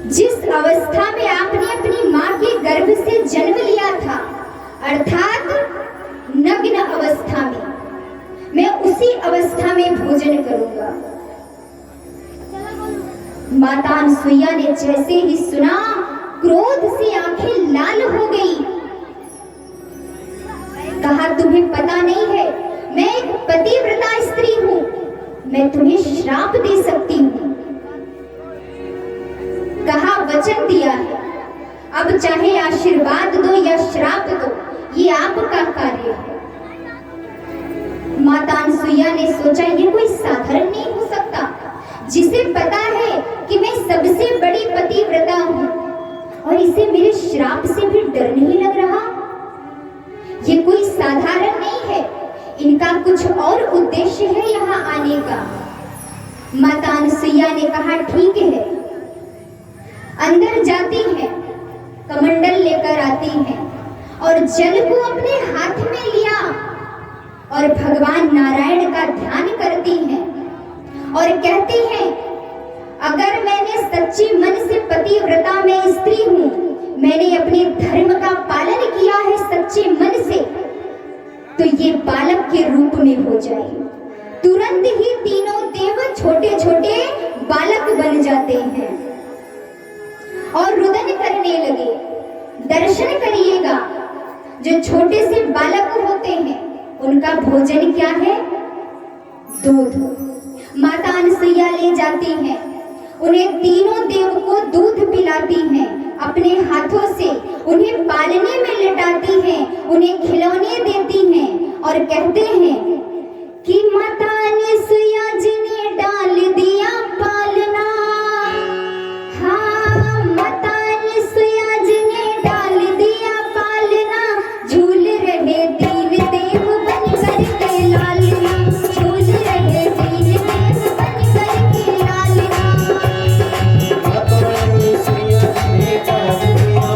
जिस अवस्था में आपने अपनी माँ के गर्भ से जन्म लिया था, अर्थात नग्न अवस्था में, मैं उसी अवस्था में भोजन करूंगा। माता अनसुईया ने जैसे ही सुना, क्रोध से आंखें लाल हो गई। कहा, तुम्हें पता नहीं है, मैं एक पतिव्रता स्त्री हूं, मैं तुम्हें श्राप दे सकती हूं। कहा, वचन दिया है, अब चाहे आशीर्वाद दो या श्राप दो, ये आपका कार्य है। माता अनसुईया ने सोचा, ये कोई साधारण नहीं हो सकता, जिसे पता है कि मैं सबसे बड़ी पतिव्रता हूं और इसे मेरे श्राप से भी डर नहीं लग रहा। ये कोई साधारण नहीं है, इनका कुछ और उद्देश्य है यहाँ आने का। माता अनसुईया ने कहा, ठीक है। अंदर जाती हैं, कमंडल लेकर आती हैं और जल को अपने हाथ में लिया और भगवान नारायण का ध्यान करती हैं और कहती हैं, अगर मैंने सच्ची मन से पतिव्रता में स्त्री हूं, मैंने अपने धर्म का पालन किया है सच्चे मन से, तो ये बालक के रूप में हो जाए। तुरंत ही तीनों देव छोटे छोटे बालक बन जाते हैं और रुदन करने लगे। दर्शन करिएगा, जो छोटे से बालक होते हैं उनका भोजन क्या है? दूध। माता अनसुईया ले जाती हैं, उन्हें तीनों देव को दूध पिलाती हैं, अपने हाथों से उन्हें पालने में लटाती हैं, उन्हें खिलौने देती हैं और कहते हैं कि माता अनसुईया जी ने डाल दिया पालना। हाँ, माता अनसुईया जी ने डाल दिया पालना, झूल रहे तीन देव बन करके लालना, झूल रहे तीन देव बन करके लालना। माता अनसुईया जी ने डाल दिया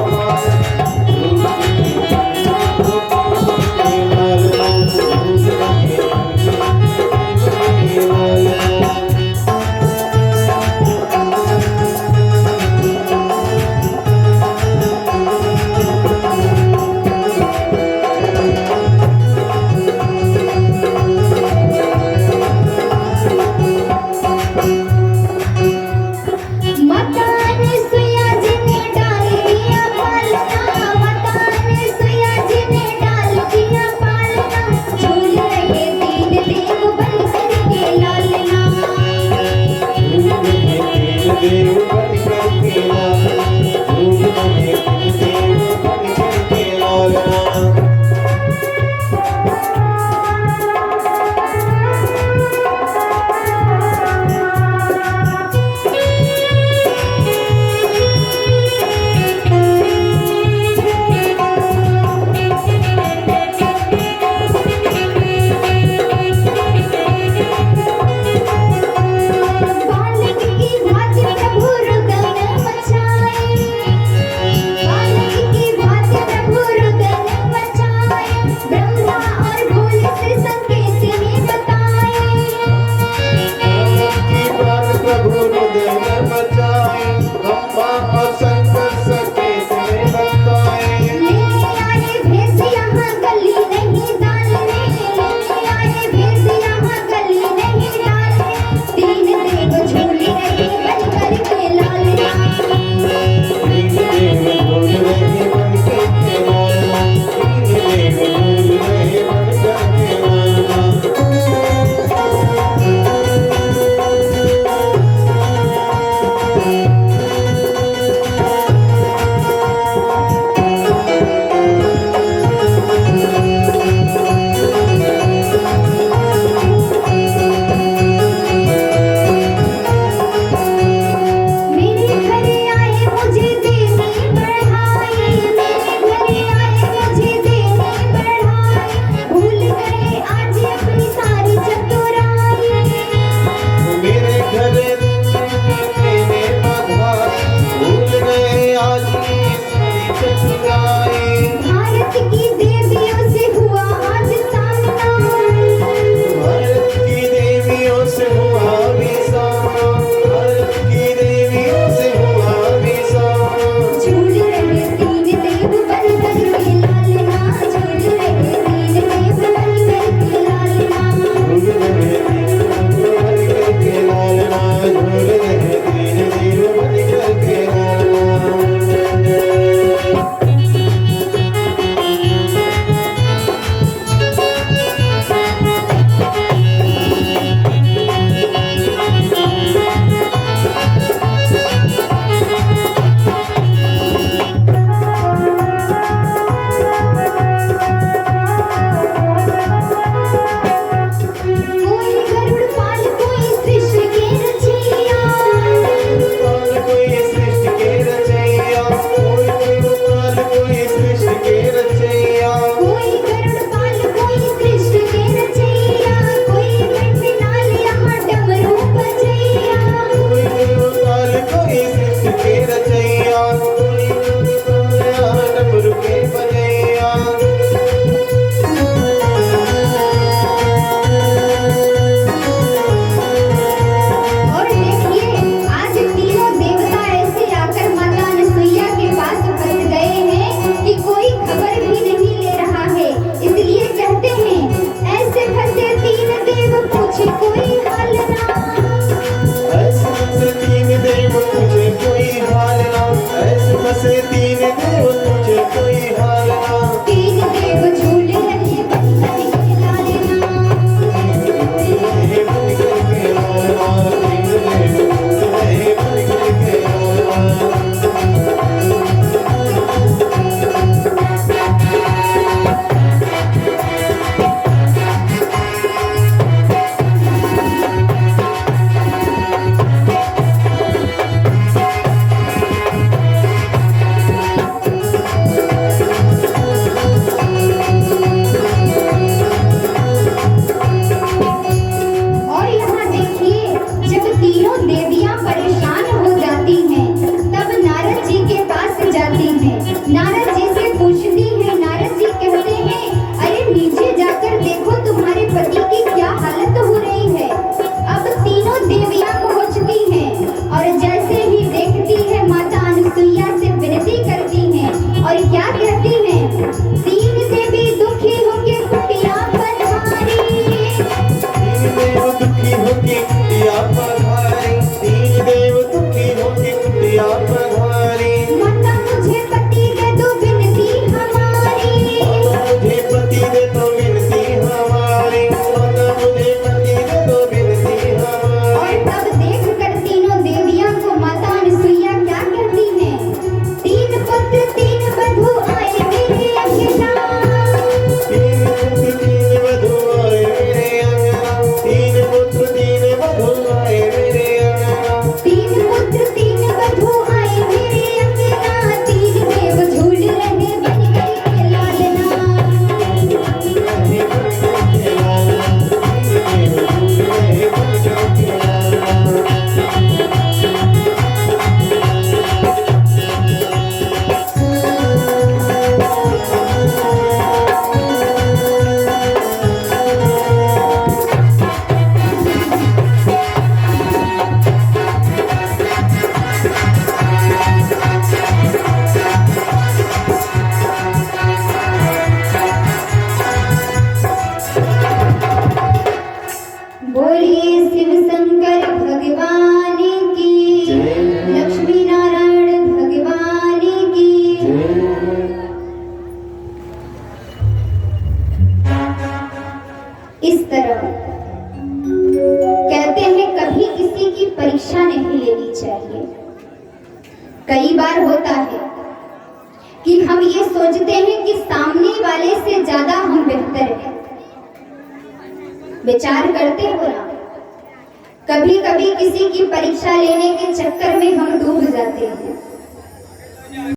माता अनसुईया जी ने डाल दिया पालना, माता अनसुईया जी ने डाल दिया पालना, झूल रहे तीन देव बन करके लालना। देव बन करके लालना, झूल रहे तीन देव बन करके लालना। बालक की भांति प्रभु रुदन मचाए, बालक की भांति प्रभु रुदन मचाए, ब्रह्मा और भोले से संकेत ने बताए। की बात प्रभु रुदन मचाए, ब्रह्मा और शंकर सकेत ने बताए। लेके आए भेष यहाँ गली नहीं डालने, लेके आए भेष यहाँ गली नहीं डालने, तीन देव झूल रहे बन करके लालना। तीन देव झूल रहे बन करके लालना, तीन देव झूल रहे बन करके लालना। मेरे घरे आए मुझे देने बढ़ाए, मेरे घरे आए मुझे देने बढ़ाए, भूल गए आज अपनी सारी चतुराई। मेरे घर में बधाई, भूल गए आज की सारी चतुराई। भारत की देवियों से हुआ आज सामना, भारत की देवियों से हुआ भी सामना, भारत की देवियों से हुआ भी पधारी माता मुझे पति दे दो विनती हमारी। मुझे पति दे तो विनती हमारी, माता मुझे पति दे तो विनती हमारी। और तब देख कर तीनों देवियां को माता अनसुईया क्या कहती हैं? तीन पुत्र तीन वधू आए मेरे अंगना। तीन पुत्र तीन वधू आए मेरे अंगना, तीन पुत्र तीन वधू आए मेरे अंगना। तीन पुत्र तीन वधू आए मेरे अंगना। तीन देव झूल रहे बन करके लालना। बोलिए शिव शंकर भगवान की, लक्ष्मी नारायण भगवान की। इस तरह कहते हैं कभी किसी की परीक्षा नहीं लेनी चाहिए। कई बार होता है कि हम ये सोचते हैं कि सामने वाले से ज्यादा हम बेहतर हैं। विचार करते हो ना, कभी कभी किसी की परीक्षा लेने के चक्कर में हम डूब जाते हैं।